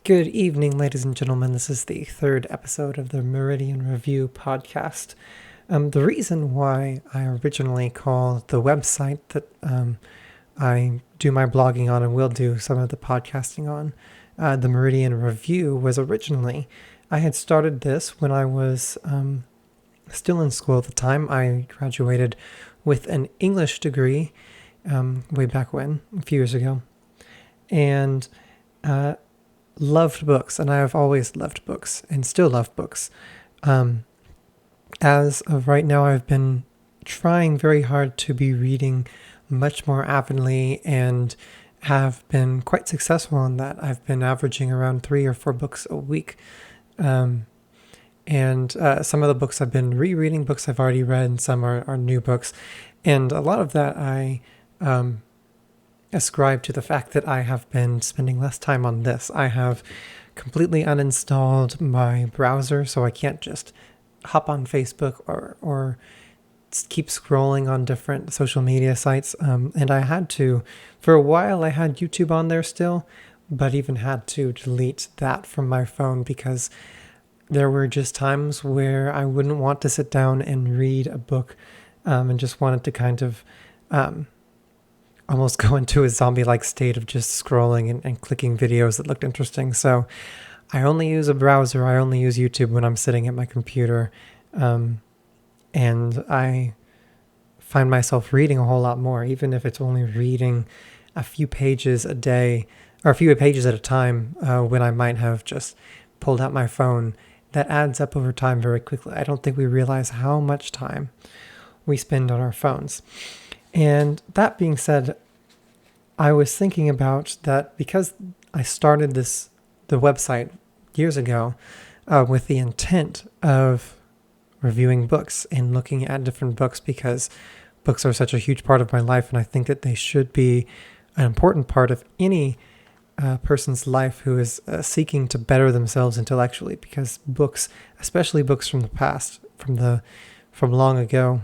Good evening, ladies and gentlemen. This is the third episode of the Meridian Review podcast. The reason why I originally called the website that I do my blogging on and will do some of the podcasting on, the Meridian Review, was originally I had started this when I was still in school at the time. I graduated with an English degree way back when, a few years ago, and loved books, and I have always loved books and still love books. As of right now, I've been trying very hard to be reading much more avidly and have been quite successful in that. I've been averaging around 3 or 4 books a week. And some of the books I've been rereading, books I've already read, and some are new books. And a lot of that I ascribe to the fact that I have been spending less time on this. I have completely uninstalled my browser, so I can't just hop on Facebook or keep scrolling on different social media sites. And I had to, for a while, I had YouTube on there still, but even had to delete that from my phone because there were just times where I wouldn't want to sit down and read a book and just wanted to kind of almost go into a zombie-like state of just scrolling and clicking videos that looked interesting. So I only use a browser. I only use YouTube when I'm sitting at my computer. And I find myself reading a whole lot more, even if it's only reading a few pages a day or a few pages at a time when I might have just pulled out my phone. That adds up over time very quickly. I don't think we realize how much time we spend on our phones. And that being said, I was thinking about that because I started the website years ago with the intent of reviewing books and looking at different books because books are such a huge part of my life, and I think that they should be an important part of any person's life who is seeking to better themselves intellectually, because books, especially books from the past, from long ago,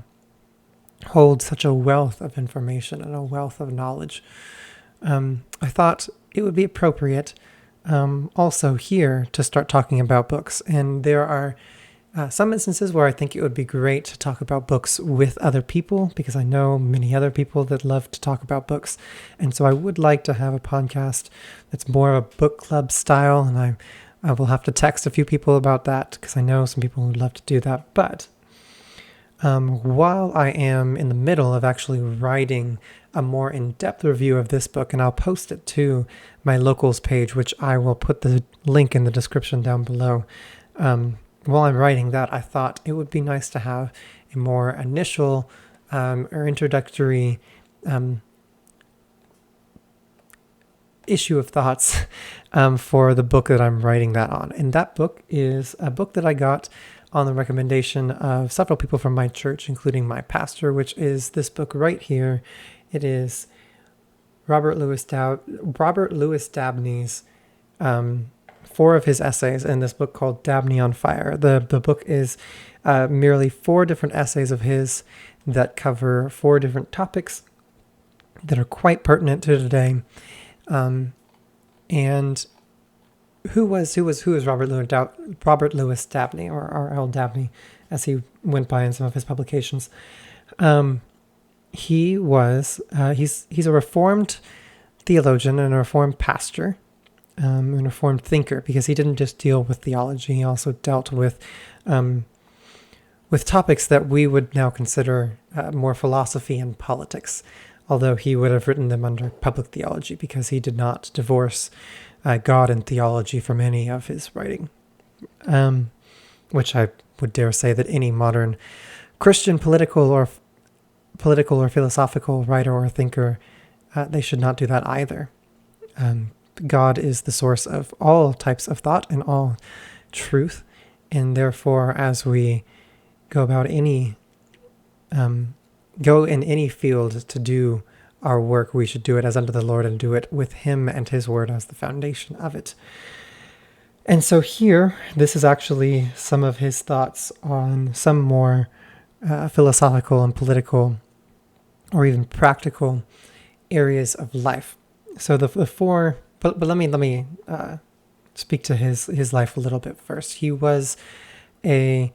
hold such a wealth of information and a wealth of knowledge. I thought it would be appropriate also here to start talking about books. And there are some instances where I think it would be great to talk about books with other people, because I know many other people that love to talk about books. And so I would like to have a podcast that's more of a book club style. And I will have to text a few people about that because I know some people would love to do that. But while I am in the middle of actually writing a more in-depth review of this book, and I'll post it to my locals page, which I will put the link in the description down below. While I'm writing that, I thought it would be nice to have a more initial or introductory issue of thoughts for the book that I'm writing that on. And that book is a book that I got on the recommendation of several people from my church, including my pastor, which is this book right here. It is Robert Louis Dabney's 4 of his essays in this book called Dabney on Fire. The book is merely 4 different essays of his that cover 4 different topics that are quite pertinent to today. And who is Robert Louis Dabney, or R.L. Dabney, as he went by in some of his publications? He's a Reformed theologian and a Reformed pastor, and a Reformed thinker, because he didn't just deal with theology; he also dealt with topics that we would now consider more philosophy and politics. Although he would have written them under public theology, because he did not divorce God and theology from any of his writing, which I would dare say that any modern Christian political or philosophical writer or thinker, they should not do that either. God is the source of all types of thought and all truth, and therefore, as we go about go in any field to do our work, we should do it as unto the Lord and do it with Him and His Word as the foundation of it. And so here, this is actually some of his thoughts on some more philosophical and political or even practical areas of life. So the 4, but let me speak to his life a little bit first. He was a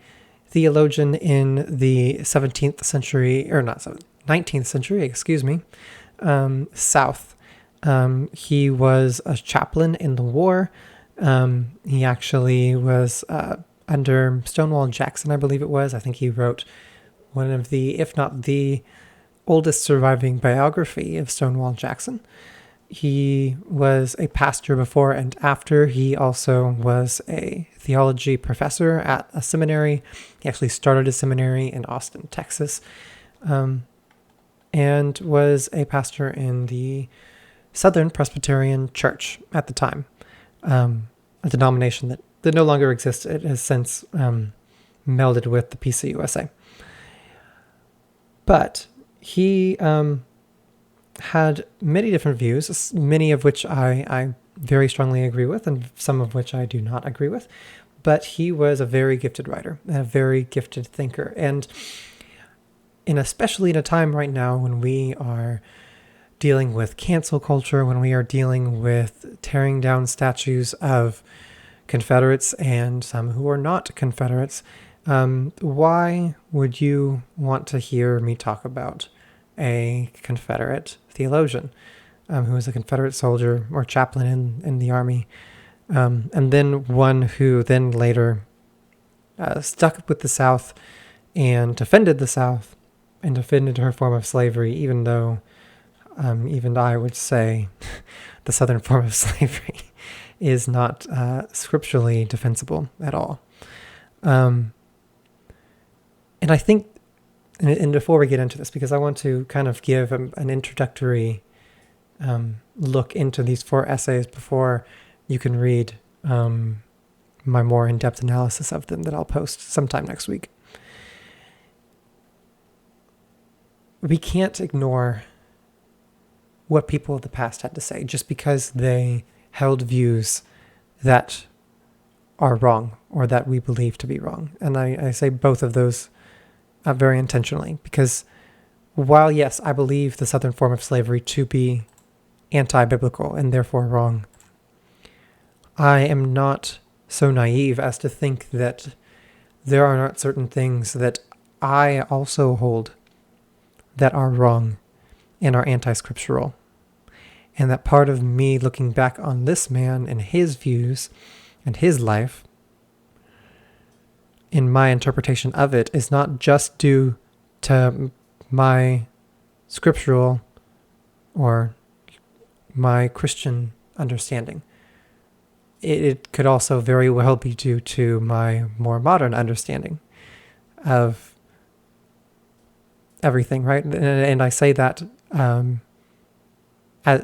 theologian in the 17th century, or not 19th century, excuse me, South. He was a chaplain in the war. He actually was under Stonewall Jackson, I believe it was. I think he wrote one of the, if not the oldest surviving biography of Stonewall Jackson. He was a pastor before and after. He also was a theology professor at a seminary. He actually started a seminary in Austin, Texas, and was a pastor in the Southern Presbyterian Church at the time, a denomination that no longer exists. It has since melded with the PCUSA. But he had many different views, many of which I very strongly agree with, and some of which I do not agree with. But he was a very gifted writer, a very gifted thinker. And especially in a time right now when we are dealing with cancel culture, when we are dealing with tearing down statues of Confederates and some who are not Confederates, why would you want to hear me talk about a Confederate theologian who was a Confederate soldier or chaplain in the army, and then one who then later stuck with the South and defended the South and defended her form of slavery, even though even I would say the Southern form of slavery is not scripturally defensible at all. And I think, and before we get into this, because I want to kind of give an introductory look into these 4 essays before you can read my more in-depth analysis of them that I'll post sometime next week. We can't ignore what people of the past had to say just because they held views that are wrong or that we believe to be wrong. And I say both of those very intentionally, because while, yes, I believe the Southern form of slavery to be anti-biblical and therefore wrong, I am not so naive as to think that there are not certain things that I also hold that are wrong and are anti-scriptural. And that part of me looking back on this man and his views and his life, in my interpretation of it, is not just due to my scriptural or my Christian understanding. It could also very well be due to my more modern understanding of everything, right? And I say that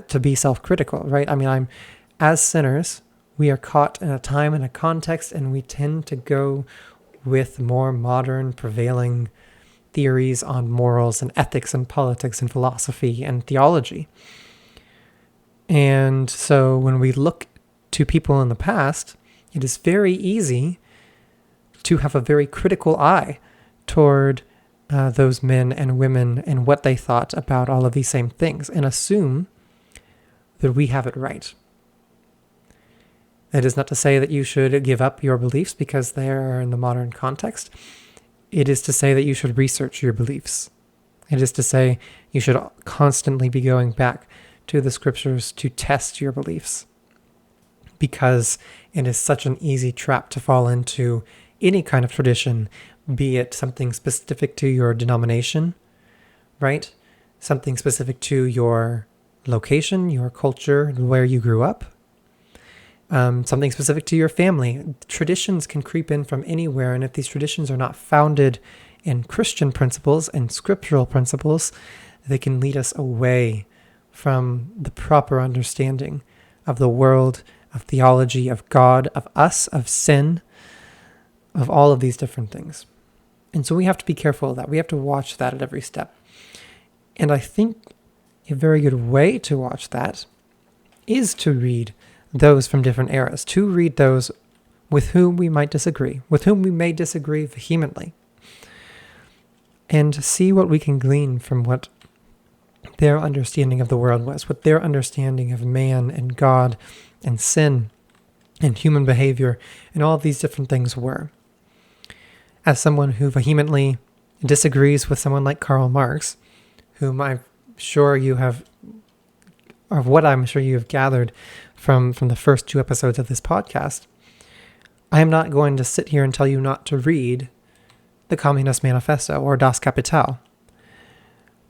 to be self-critical, right? I mean, as sinners, we are caught in a time and a context, and we tend to go with more modern prevailing theories on morals and ethics and politics and philosophy and theology. And so when we look to people in the past, it is very easy to have a very critical eye toward those men and women and what they thought about all of these same things, and assume that we have it right. It is not to say that you should give up your beliefs because they are in the modern context. It is to say that you should research your beliefs. It is to say you should constantly be going back to the scriptures to test your beliefs, because it is such an easy trap to fall into any kind of tradition, be it something specific to your denomination, right? Something specific to your location, your culture, where you grew up. Something specific to your family. Traditions can creep in from anywhere, and if these traditions are not founded in Christian principles and scriptural principles, they can lead us away from the proper understanding of the world, of theology, of God, of us, of sin, of all of these different things. And so we have to be careful of that. We have to watch that at every step. And I think a very good way to watch that is to read those from different eras, to read those with whom we might disagree, with whom we may disagree vehemently, and see what we can glean from what their understanding of the world was, what their understanding of man and God and sin and human behavior and all of these different things were. As someone who vehemently disagrees with someone like Karl Marx, whom I'm sure you have, or what I'm sure you have gathered from the first 2 episodes of this podcast, I am not going to sit here and tell you not to read the Communist Manifesto or Das Kapital,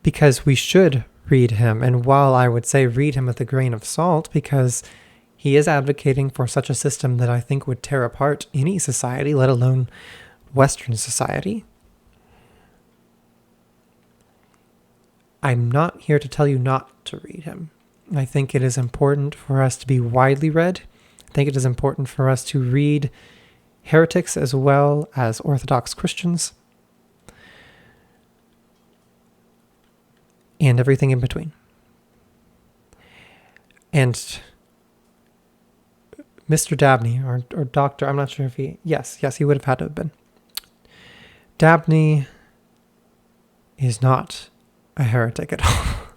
because we should read him. And while I would say read him with a grain of salt, because he is advocating for such a system that I think would tear apart any society, let alone Western society, I'm not here to tell you not to read him. I think it is important for us to be widely read. I think it is important for us to read heretics as well as Orthodox Christians, and everything in between. And Mr. Dabney, or Doctor, I'm not sure if yes, he would have had to have been. Dabney is not a heretic at all.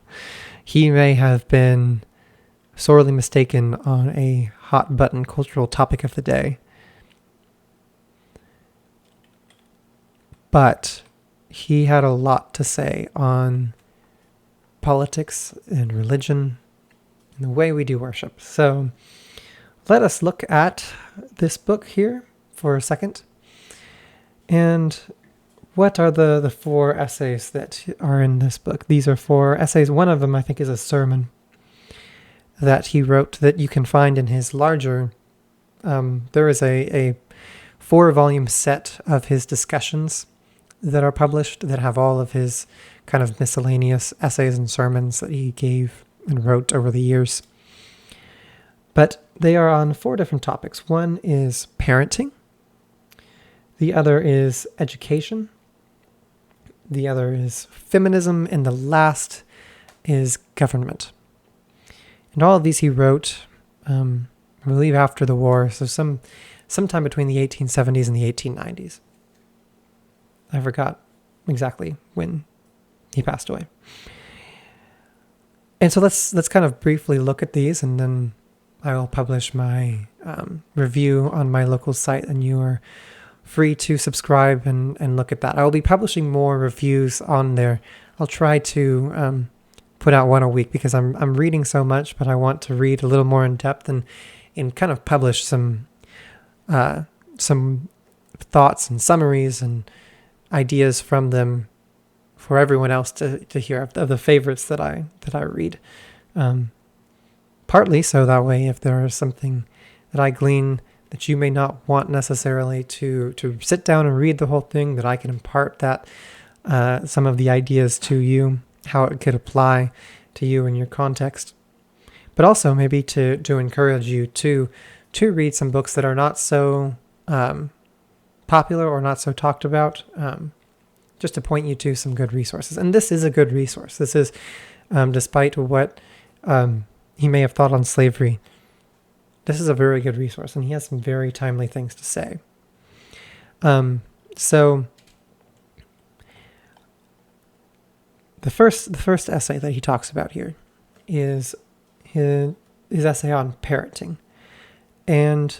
He may have been sorely mistaken on a hot button cultural topic of the day, but he had a lot to say on politics and religion and the way we do worship. So let us look at this book here for a second. And what are the 4 essays that are in this book? These are 4 essays. One of them, I think, is a sermon that he wrote that you can find in his larger, there is a 4-volume set of his discussions that are published that have all of his kind of miscellaneous essays and sermons that he gave and wrote over the years. But they are on 4 different topics. One is parenting. The other is education. The other is feminism. And the last is government. And all of these he wrote, I believe, after the war. So sometime between the 1870s and the 1890s. I forgot exactly when he passed away. And so let's kind of briefly look at these, and then I will publish my review on my local site, and you are free to subscribe and look at that. I will be publishing more reviews on there. I'll try to put out one a week because I'm reading so much, but I want to read a little more in depth and kind of publish some thoughts and summaries and ideas from them for everyone else to hear of the favorites that I read. Partly so that way, if there is something that I glean that you may not want necessarily to sit down and read the whole thing, that I can impart that some of the ideas to you, how it could apply to you in your context. But also maybe to encourage you to read some books that are not so popular or not so talked about, just to point you to some good resources. And this is a good resource. This is, despite what he may have thought on slavery, this is a very good resource, and he has some very timely things to say. So the first essay that he talks about here is his essay on parenting. And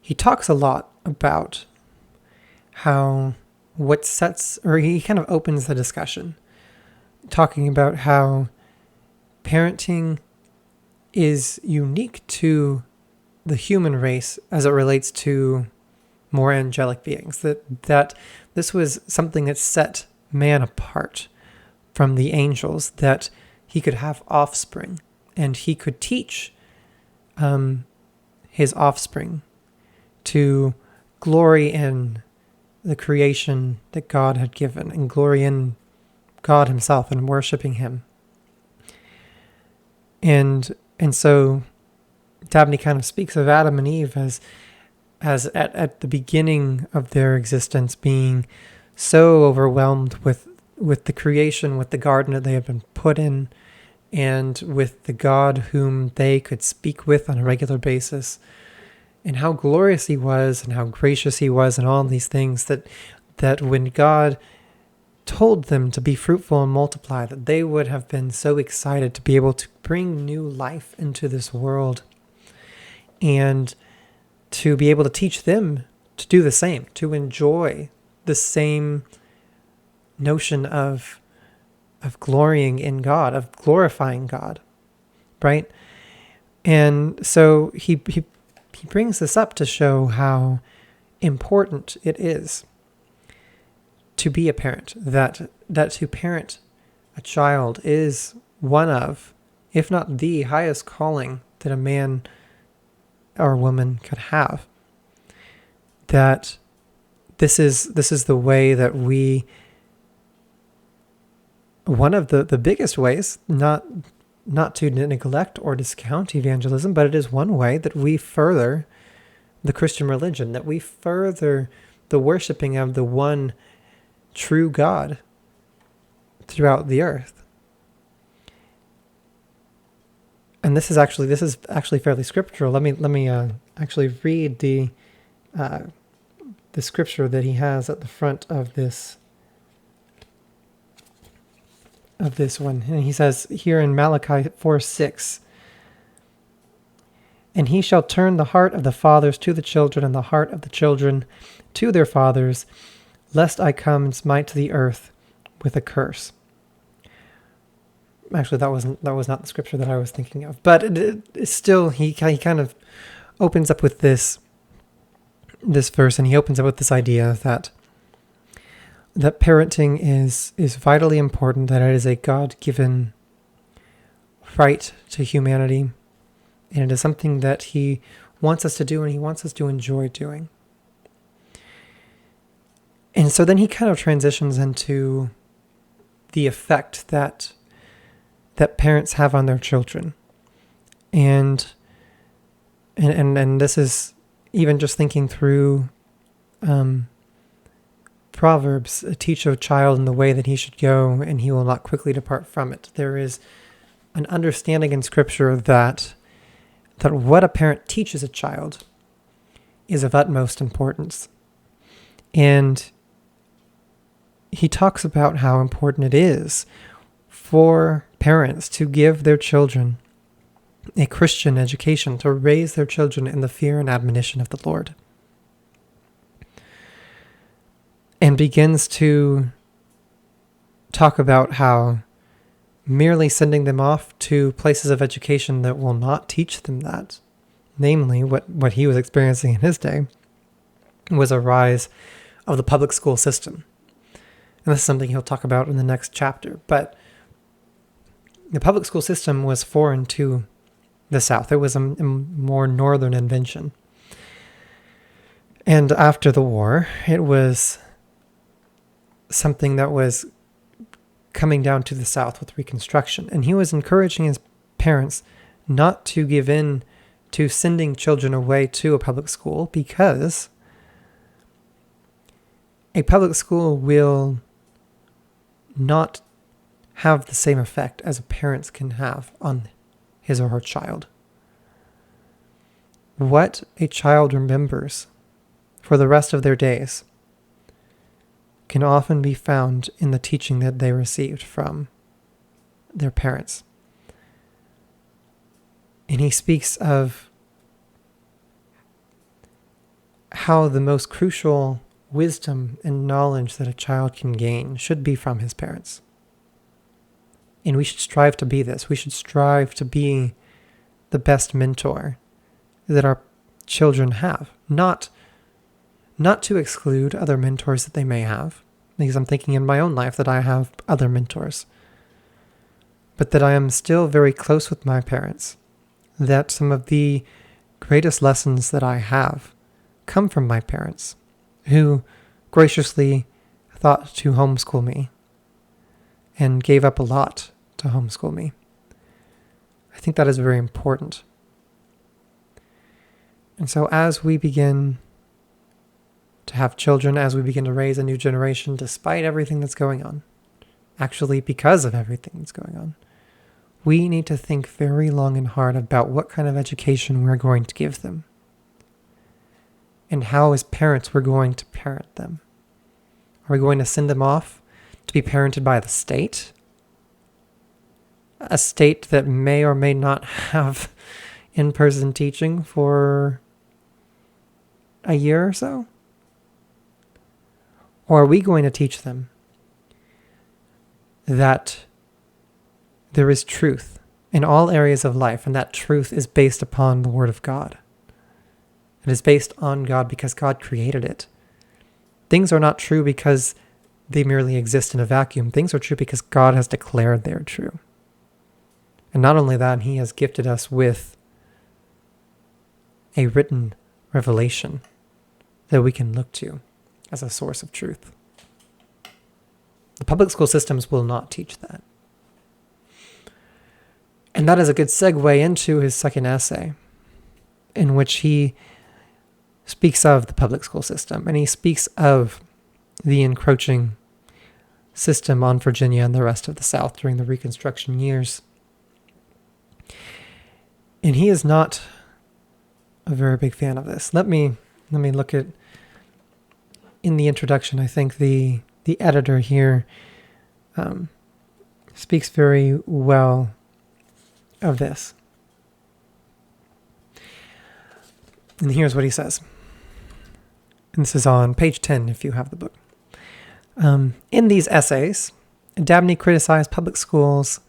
he talks a lot about how he kind of opens the discussion talking about how parenting is unique to the human race as it relates to more angelic beings, that this was something that set man apart from the angels, that he could have offspring and he could teach his offspring to glory in the creation that God had given and glory in God himself and worshiping him. And so Dabney kind of speaks of Adam and Eve as at the beginning of their existence being so overwhelmed with the creation, with the garden that they had been put in, and with the God whom they could speak with on a regular basis, and how glorious he was and how gracious he was and all these things, that when God told them to be fruitful and multiply, that they would have been so excited to be able to bring new life into this world. and to be able to teach them to do the same, to enjoy the same notion of glorying in God, of glorifying God, right? And so he brings this up to show how important it is to be a parent, that to parent a child is one of, if not the highest calling that a man or woman could have. That this is the way that we, one of the biggest ways, not to neglect or discount evangelism, but it is one way that we further the Christian religion, that we further the worshiping of the one true God throughout the earth. And this is actually fairly scriptural. Let me actually read the scripture that he has at the front of this one. And he says here in Malachi 4:6, "And he shall turn the heart of the fathers to the children, and the heart of the children to their fathers, lest I come and smite the earth with a curse." Actually, that was not the scripture that I was thinking of, but it's still he kind of opens up with this verse, and he opens up with this idea that parenting is vitally important, that it is a God-given right to humanity, and it is something that he wants us to do, and he wants us to enjoy doing. And so then he kind of transitions into the effect that parents have on their children. And this is even just thinking through Proverbs, teach a child in the way that he should go, and he will not quickly depart from it. There is an understanding in Scripture that what a parent teaches a child is of utmost importance. And he talks about how important it is for parents to give their children a Christian education, to raise their children in the fear and admonition of the Lord. And begins to talk about how merely sending them off to places of education that will not teach them that, namely what he was experiencing in his day, was a rise of the public school system. And this is something he'll talk about in the next chapter. But the public school system was foreign to the South. It was a more northern invention. And after the war, it was something that was coming down to the South with Reconstruction. And he was encouraging his parents not to give in to sending children away to a public school, because a public school will not have the same effect as a parent can have on his or her child. What a child remembers for the rest of their days can often be found in the teaching that they received from their parents. And he speaks of how the most crucial wisdom and knowledge that a child can gain should be from his parents. And we should strive to be this. We should strive to be the best mentor that our children have. Not to exclude other mentors that they may have, because I'm thinking in my own life that I have other mentors, but that I am still very close with my parents, that some of the greatest lessons that I have come from my parents, who graciously thought to homeschool me and gave up a lot to homeschool me. I think that is very important. And so as we begin to have children, as we begin to raise a new generation, despite everything that's going on, actually because of everything that's going on, we need to think very long and hard about what kind of education we're going to give them, and how as parents we're going to parent them. Are we going to send them off to be parented by the state? A state that may or may not have, in-person teaching for a year or so? Or are we going to teach them that there is truth in all areas of life, and that truth is based upon the Word of God? It is based on God because God created it. Things are not true because they merely exist in a vacuum. Things are true because God has declared they are true. And not only that, He has gifted us with a written revelation that we can look to as a source of truth. The public school systems will not teach that. And that is a good segue into his second essay, in which he speaks of the public school system, and he speaks of the encroaching system on Virginia and the rest of the South during the Reconstruction years. And he is not a very big fan of this. Let me look at, in the introduction, I think the editor here speaks very well of this. And here's what he says. And this is on page 10 if you have the book. In these essays, Dabney criticized public schools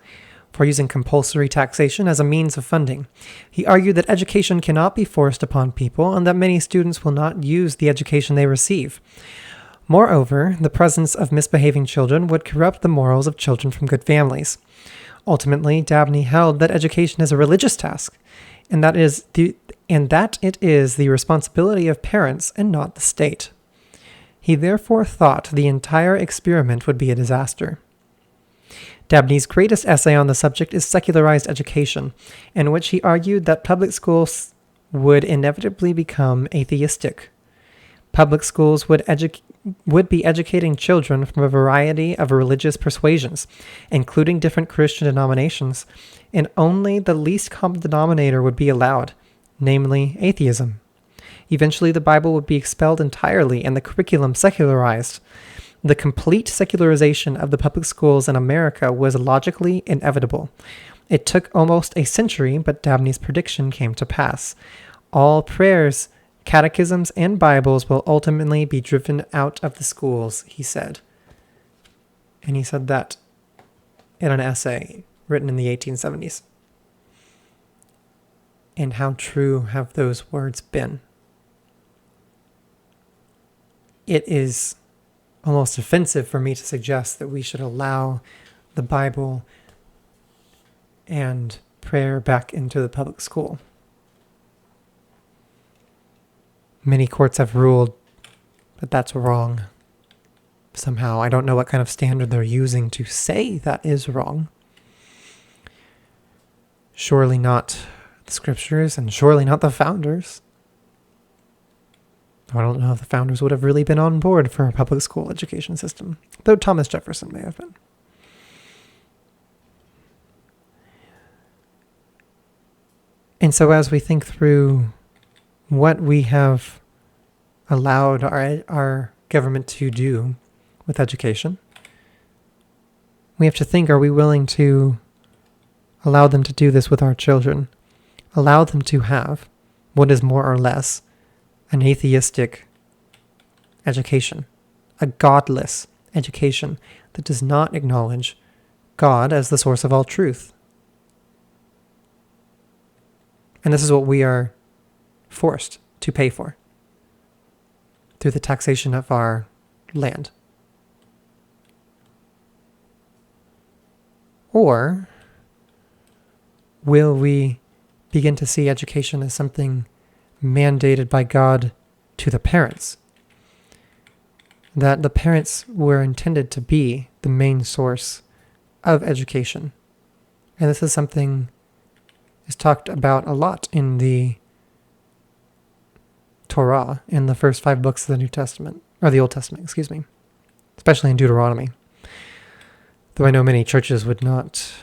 for using compulsory taxation as a means of funding. He argued that education cannot be forced upon people and that many students will not use the education they receive. Moreover, the presence of misbehaving children would corrupt the morals of children from good families. Ultimately, Dabney held that education is a religious task, and that it is the responsibility of parents and not the state. He therefore thought the entire experiment would be a disaster. Dabney's greatest essay on the subject is Secularized Education, in which he argued that public schools would inevitably become atheistic. Public schools would be educating children from a variety of religious persuasions, including different Christian denominations, and only the least common denominator would be allowed, namely atheism. Eventually, the Bible would be expelled entirely and the curriculum secularized. The complete secularization of the public schools in America was logically inevitable. It took almost a century, but Dabney's prediction came to pass. All prayers, catechisms, and Bibles will ultimately be driven out of the schools, he said. And he said that in an essay written in the 1870s. And how true have those words been? It is almost offensive for me to suggest that we should allow the Bible and prayer back into the public school. Many courts have ruled that that's wrong. Somehow, I don't know what kind of standard they're using to say that is wrong. Surely not the scriptures, and surely not the founders. I don't know if the founders would have really been on board for a public school education system, though Thomas Jefferson may have been. And so as we think through what we have allowed our government to do with education, we have to think, are we willing to allow them to do this with our children? Allow them to have what is more or less an atheistic education, a godless education that does not acknowledge God as the source of all truth. And this is what we are forced to pay for through the taxation of our land. Or will we begin to see education as something mandated by God to the parents? That the parents were intended to be the main source of education. And this is something is talked about a lot in the Torah, in the first 5 books of the New Testament, or the Old Testament, especially in Deuteronomy. Though I know many churches would not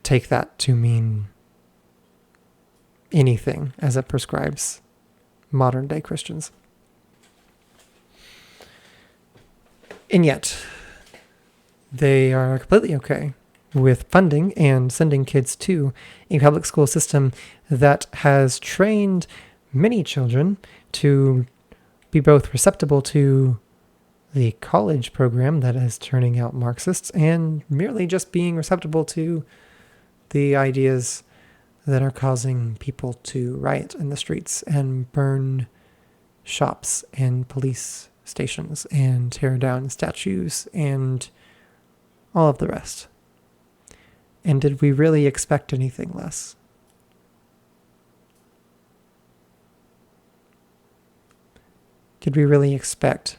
take that to mean anything as it prescribes modern day Christians. And yet, they are completely okay with funding and sending kids to a public school system that has trained many children to be both receptible to the college program that is turning out Marxists and merely just being receptible to the ideas that are causing people to riot in the streets and burn shops and police stations and tear down statues and all of the rest. And did we really expect anything less? Did we really expect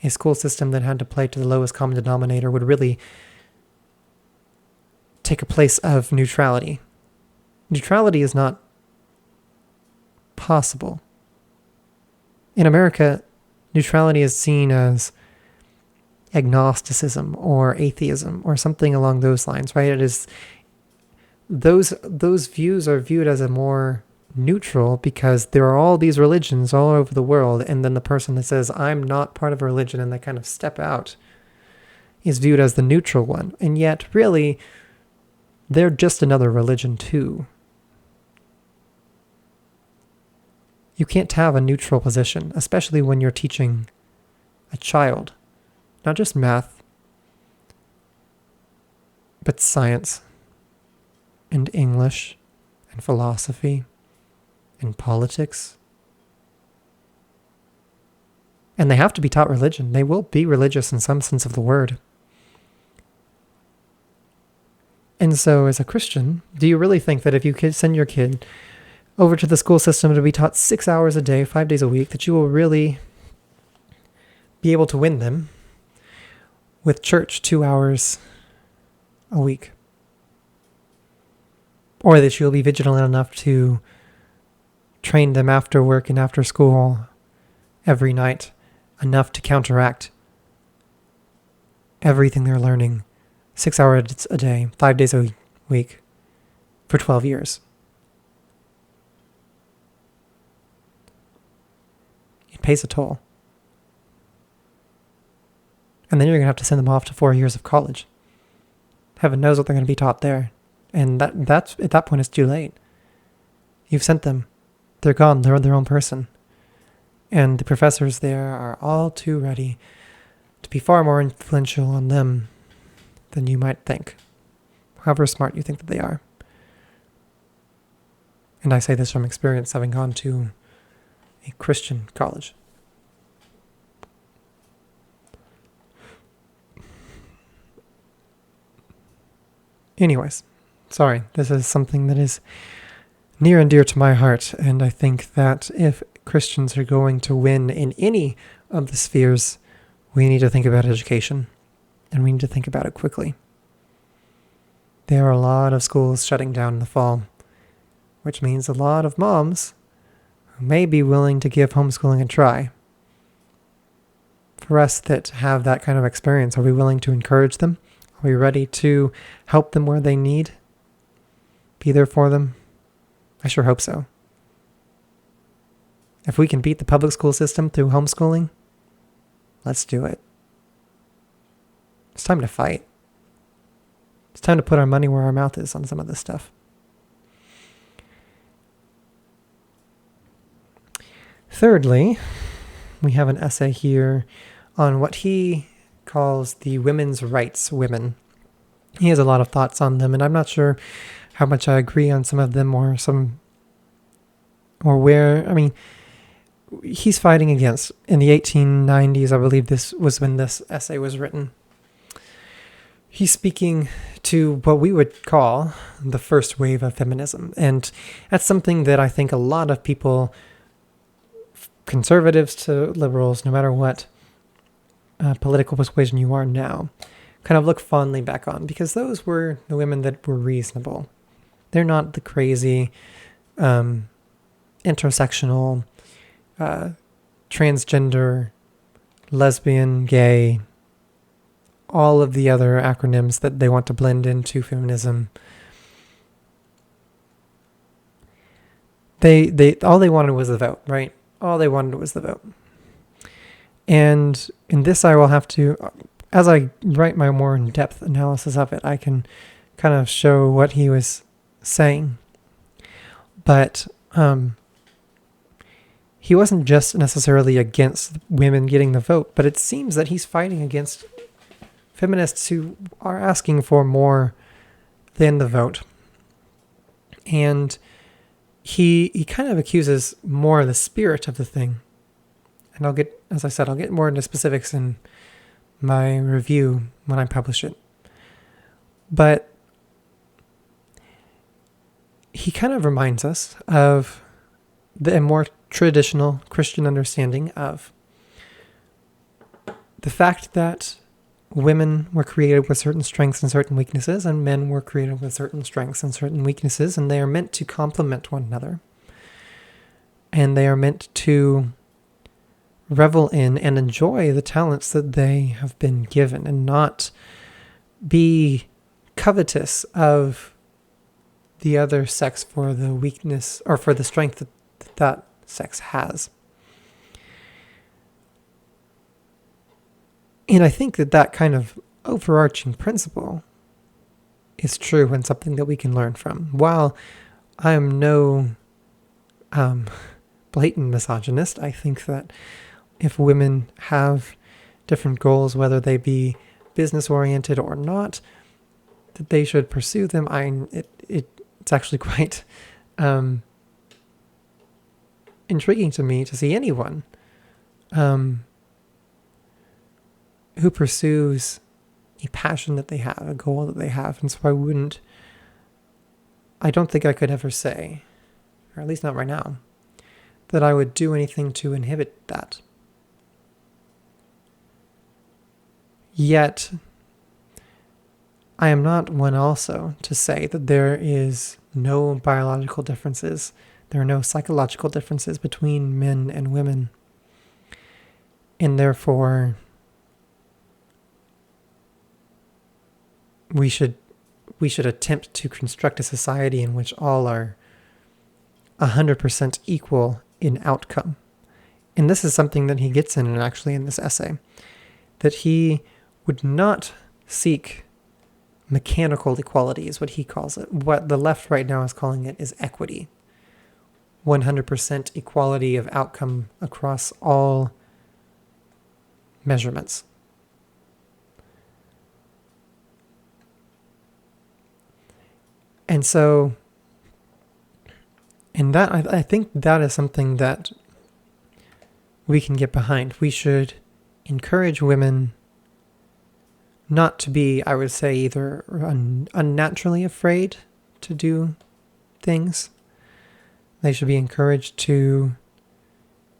a school system that had to play to the lowest common denominator would really take a place of neutrality? Neutrality is not possible. In America, neutrality is seen as agnosticism or atheism or something along those lines, right? It is those views are viewed as a more neutral because there are all these religions all over the world, and then the person that says I'm not part of a religion and they kind of step out is viewed as the neutral one. And yet really they're just another religion too. You can't have a neutral position, especially when you're teaching a child not just math, but science and English and philosophy and politics. And they have to be taught religion. They will be religious in some sense of the word. And so as a Christian, do you really think that if you could send your kid over to the school system to be taught 6 hours a day, 5 days a week, that you will really be able to win them with church 2 hours a week? Or that you'll be vigilant enough to train them after work and after school every night enough to counteract everything they're learning 6 hours a day, 5 days a week for 12 years. It pays a toll. And then you're going to have to send them off to 4 years of college. Heaven knows what they're going to be taught there. And that's at that point, it's too late. You've sent them. They're gone. They're their own person. And the professors there are all too ready to be far more influential on them than you might think, however smart you think that they are. And I say this from experience, having gone to a Christian college. Anyways, sorry, this is something that is near and dear to my heart, and I think that if Christians are going to win in any of the spheres, we need to think about education, and we need to think about it quickly. There are a lot of schools shutting down in the fall, which means a lot of moms who may be willing to give homeschooling a try. For us that have that kind of experience, are we willing to encourage them? Are we ready to help them where they need? Be there for them? I sure hope so. If we can beat the public school system through homeschooling, let's do it. It's time to fight. It's time to put our money where our mouth is on some of this stuff. Thirdly, we have an essay here on what he calls the women's rights women. He has a lot of thoughts on them, and I'm not sure how much I agree on some of them or where. I mean, he's fighting against, in the 1890s, I believe this was when this essay was written. He's speaking to what we would call the first wave of feminism, and that's something that I think a lot of people, conservatives to liberals, no matter what political persuasion you are now, kind of look fondly back on, because those were the women that were reasonable. They're not the crazy, intersectional, transgender, lesbian, gay, all of the other acronyms that they want to blend into feminism. They all they wanted was the vote, right? All they wanted was the vote. And in this, I will have to, as I write my more in-depth analysis of it, I can kind of show what he was saying. But he wasn't just necessarily against women getting the vote, but it seems that he's fighting against feminists who are asking for more than the vote. And he kind of accuses more of the spirit of the thing. And I'll get more into specifics in my review when I publish it. But he kind of reminds us of the more traditional Christian understanding of the fact that women were created with certain strengths and certain weaknesses, and men were created with certain strengths and certain weaknesses, and they are meant to complement one another. And they are meant to revel in and enjoy the talents that they have been given, and not be covetous of the other sex for the weakness or for the strength that sex has. And I think that kind of overarching principle is true and something that we can learn from. While I am no blatant misogynist, I think that if women have different goals, whether they be business-oriented or not, that they should pursue them. It's actually quite intriguing to me to see anyone who pursues a passion that they have, a goal that they have. And so I don't think I could ever say, or at least not right now, that I would do anything to inhibit that. Yet, I am not one also to say that there is no biological differences, there are no psychological differences between men and women. And therefore, we should attempt to construct a society in which all are 100% equal in outcome. And this is something that he gets in, and actually in this essay, that he would not seek mechanical equality is what he calls it. What the left right now is calling it is equity. 100% equality of outcome across all measurements. And so, I think that is something that we can get behind. We should encourage women not to be, I would say, either unnaturally afraid to do things. They should be encouraged to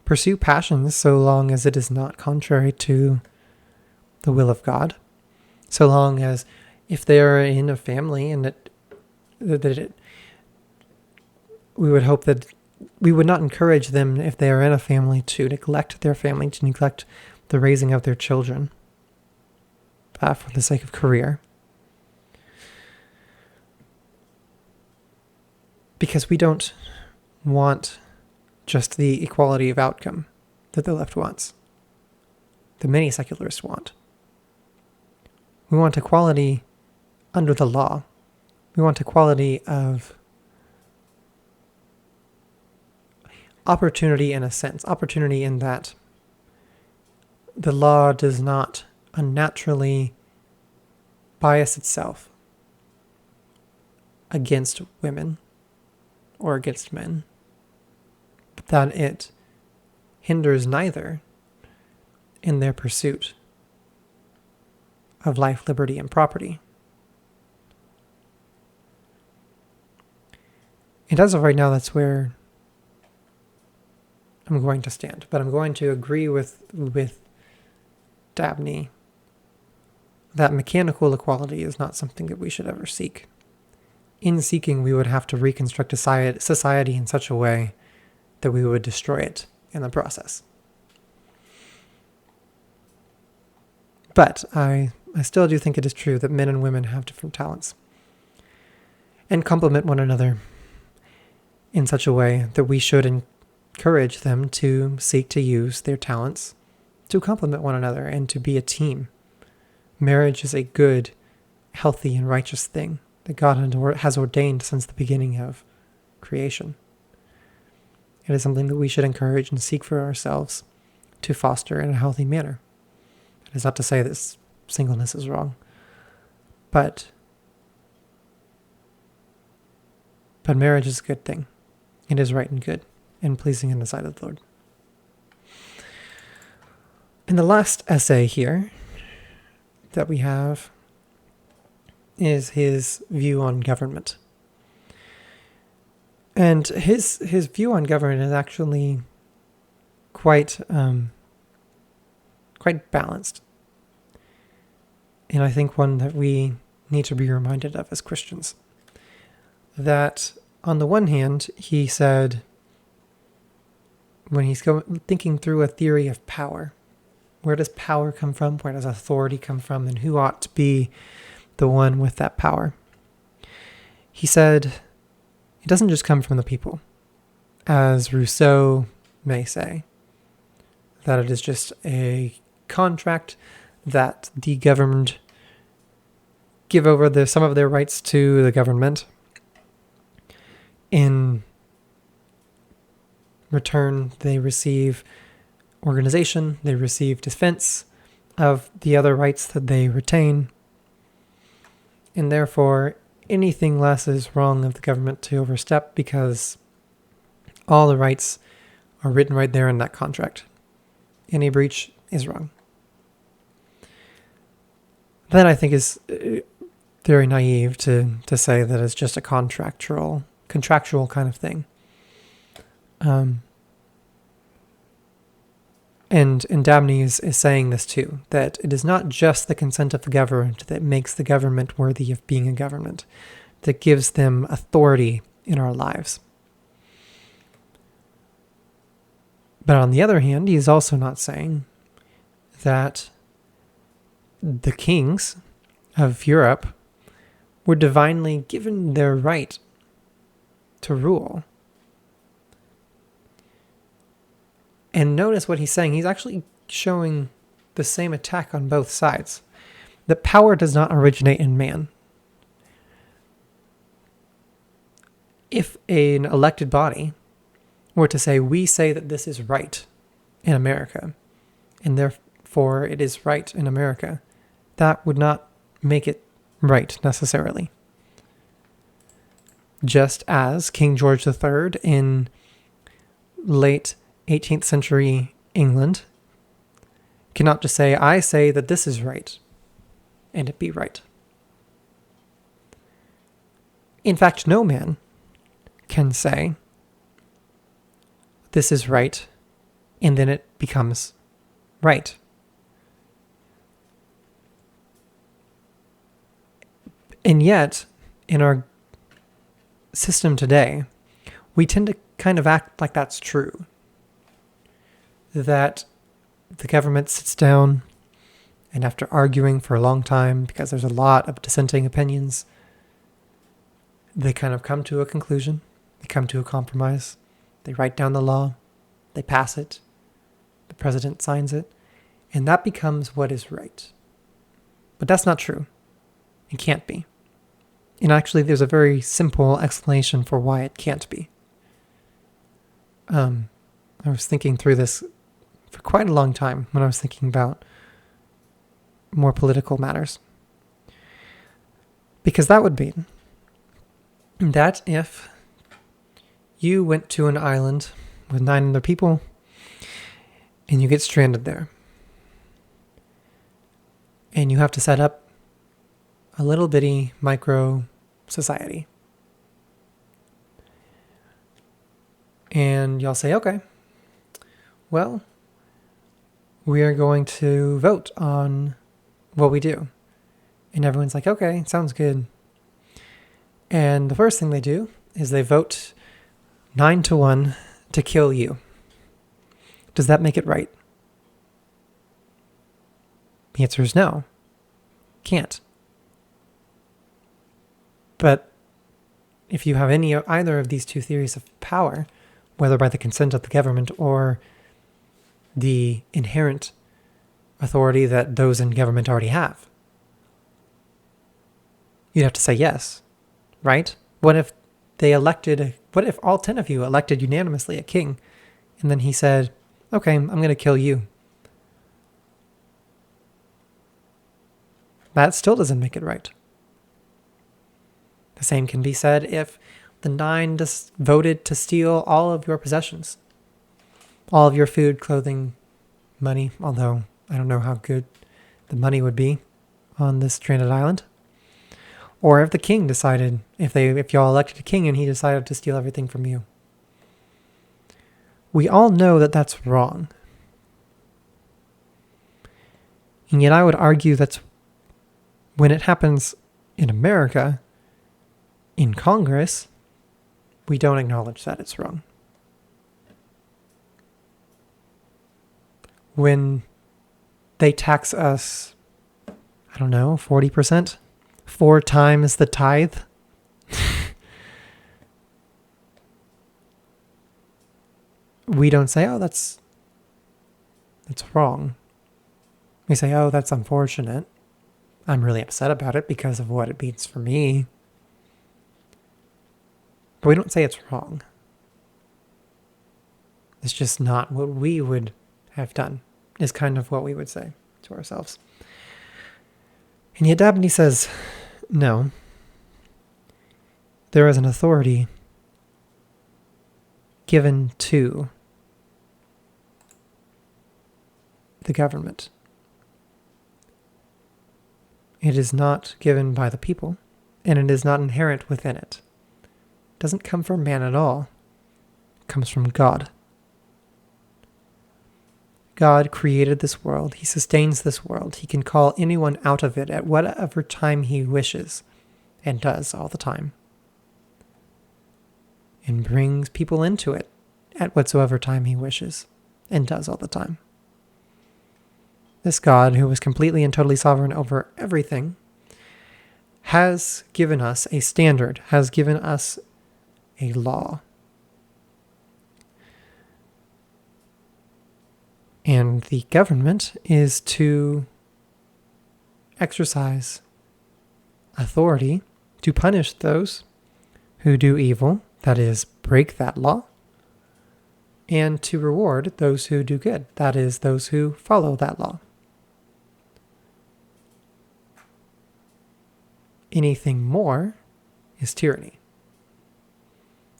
pursue passions so long as it is not contrary to the will of God. So long as, if they are in a family and we would hope that we would not encourage them, if they are in a family, to neglect their family, to neglect the raising of their children for the sake of career. Because we don't want just the equality of outcome that the left wants, that many secularists want. We want equality under the law. We want equality of opportunity in a sense. Opportunity in that the law does not unnaturally bias itself against women or against men, but that it hinders neither in their pursuit of life, liberty, and property. And as of right now, that's where I'm going to stand. But I'm going to agree with Dabney that mechanical equality is not something that we should ever seek. In seeking, we would have to reconstruct a society in such a way that we would destroy it in the process. But I still do think it is true that men and women have different talents and complement one another in such a way that we should encourage them to seek to use their talents to complement one another and to be a team. Marriage is a good, healthy, and righteous thing that God has ordained since the beginning of creation. It is something that we should encourage and seek for ourselves to foster in a healthy manner. It is not to say that singleness is wrong, but marriage is a good thing. It is right and good and pleasing in the sight of the Lord. And the last essay here that we have is his view on government. And his view on government is actually quite balanced. And I think one that we need to be reminded of as Christians. That on the one hand, he said, when he's thinking through a theory of power, where does power come from? Where does authority come from? And who ought to be the one with that power? He said, it doesn't just come from the people, as Rousseau may say, that it is just a contract that the governed give over some of their rights to the government. In return, they receive organization, they receive defense of the other rights that they retain, and therefore anything less is wrong of the government to overstep, because all the rights are written right there in that contract. Any breach is wrong. That, I think, is very naive to say that it's just a contractual kind of thing. And Dabney is saying this too, that it is not just the consent of the government that makes the government worthy of being a government, that gives them authority in our lives. But on the other hand, he's also not saying that the kings of Europe were divinely given their right to rule. And notice what he's saying. He's actually showing the same attack on both sides. That power does not originate in man. If an elected body were to say, we say that this is right in America, and therefore it is right in America, that would not make it right necessarily. Just as King George III in late 18th century England cannot just say, I say that this is right, and it be right. In fact, no man can say, this is right, and then it becomes right. And yet, in our system today, we tend to kind of act like that's true. That the government sits down, and after arguing for a long time, because there's a lot of dissenting opinions, they kind of come to a conclusion, they come to a compromise, they write down the law, they pass it, the president signs it, and that becomes what is right. But that's not true. It can't be. And actually, there's a very simple explanation for why it can't be. I was thinking through this for quite a long time when I was thinking about more political matters. Because that would be that if you went to an island with 9 other people and you get stranded there, and you have to set up a little bitty micro society. And y'all say, okay, well, we are going to vote on what we do. And everyone's like, okay, sounds good. And the first thing they do is they vote 9-1 to kill you. Does that make it right? The answer is no. Can't. But if you have either of these two theories of power, whether by the consent of the government or the inherent authority that those in government already have, you'd have to say yes. right? What if all 10 of you elected unanimously a king, and then he said, okay, I'm going to kill you? That still doesn't make it right. The same can be said if the 9 just voted to steal all of your possessions, all of your food, clothing, money, although I don't know how good the money would be on this stranded island. Or if the king decided, if y'all elected a king and he decided to steal everything from you. We all know that that's wrong. And yet I would argue that when it happens in America, in Congress, we don't acknowledge that it's wrong. When they tax us, 40%, 4 times the tithe, we don't say, oh, that's wrong. We say, oh, that's unfortunate. I'm really upset about it because of what it means for me. But we don't say it's wrong. It's just not what we would have done, is kind of what we would say to ourselves. And yet Dabney says, no. There is an authority given to the government. It is not given by the people, and it is not inherent within it. It doesn't come from man at all. It comes from God. God created this world. He sustains this world. He can call anyone out of it at whatever time he wishes, and does all the time. And brings people into it at whatsoever time he wishes, and does all the time. This God, who is completely and totally sovereign over everything, has given us a standard, has given us a law. And the government is to exercise authority to punish those who do evil, that is, break that law, and to reward those who do good, that is, those who follow that law. Anything more is tyranny.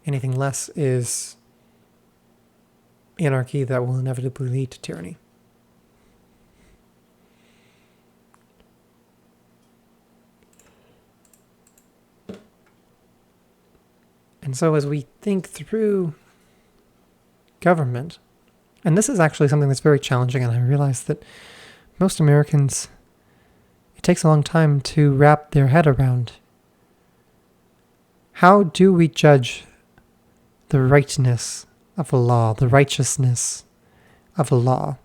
Anything less is anarchy that will inevitably lead to tyranny. And so as we think through government, and this is actually something that's very challenging, and I realize that most Americans, it takes a long time to wrap their head around. How do we judge the rightness of a law, the righteousness of a law?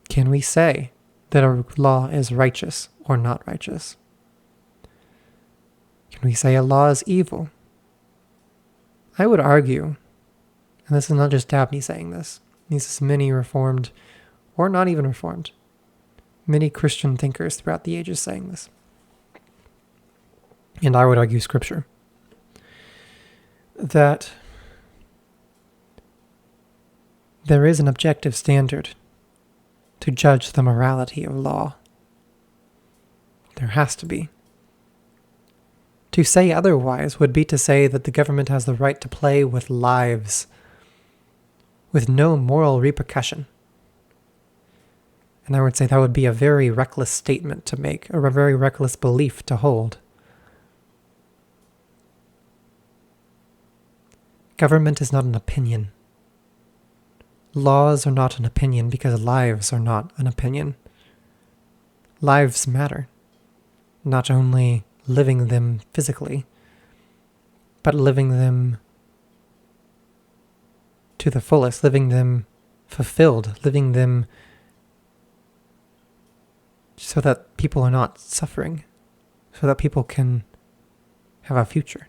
Can we say that a law is righteous or not righteous? Can we say a law is evil? I would argue, and this is not just Dabney saying this, these is many Reformed, or not even Reformed, many Christian thinkers throughout the ages saying this. And I would argue Scripture, that there is an objective standard to judge the morality of law. There has to be. To say otherwise would be to say that the government has the right to play with lives with no moral repercussion. And I would say that would be a very reckless statement to make, or a very reckless belief to hold. Government is not an opinion. Laws are not an opinion because lives are not an opinion. Lives matter. Not only living them physically, but living them to the fullest, living them fulfilled, living them so that people are not suffering, so that people can have a future.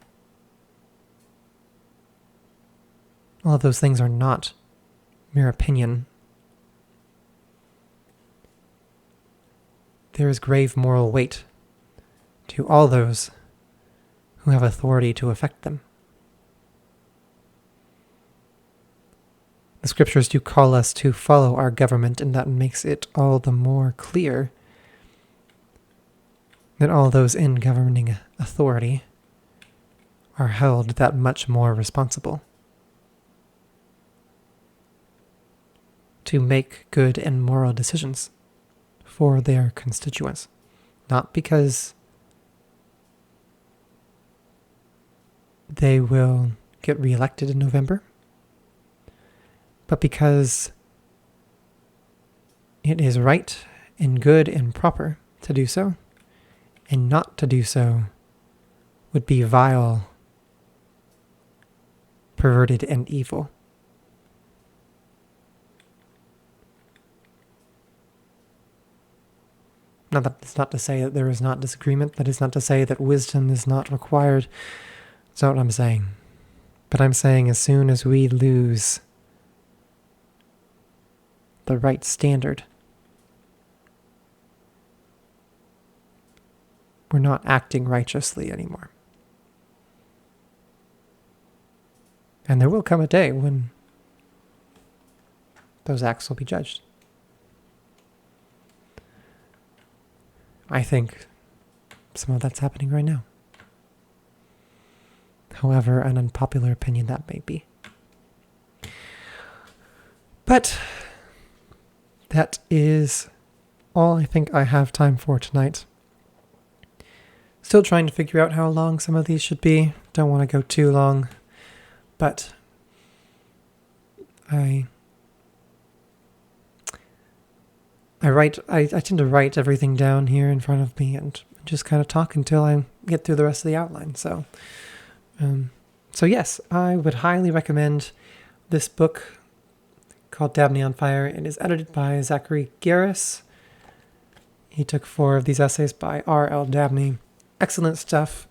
All of those things are not mere opinion. There is grave moral weight to all those who have authority to affect them. The scriptures do call us to follow our government, and that makes it all the more clear that all those in governing authority are held that much more responsible to make good and moral decisions for their constituents. Not because they will get reelected in November, but because it is right and good and proper to do so, and not to do so would be vile, perverted, and evil. Now, that is not to say that there is not disagreement. That is not to say that wisdom is not required. That's not what I'm saying. But I'm saying as soon as we lose the right standard, we're not acting righteously anymore. And there will come a day when those acts will be judged. I think some of that's happening right now. However an unpopular opinion that may be. But that is all I think I have time for tonight. Still trying to figure out how long some of these should be. Don't want to go too long. But I tend to write everything down here in front of me and just kind of talk until I get through the rest of the outline. So yes, I would highly recommend this book called Dabney on Fire. It is edited by Zachary Garris. He took 4 of these essays by R.L. Dabney. Excellent stuff.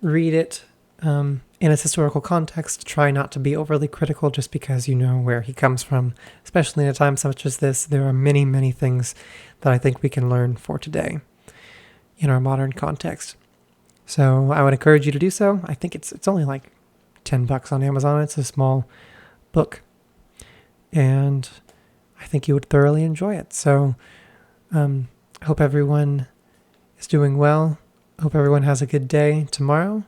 Read it in its historical context. Try not to be overly critical just because you know where he comes from. Especially in a time such as this, there are many, many things that I think we can learn for today in our modern context. So I would encourage you to do so. I think it's only like $10 on Amazon. It's a small book. And I think you would thoroughly enjoy it. So I hope everyone is doing well. Hope everyone has a good day tomorrow.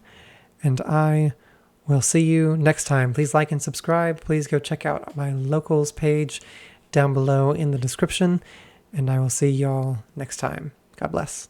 And I will see you next time. Please like and subscribe. Please go check out my locals page down below in the description. And I will see y'all next time. God bless.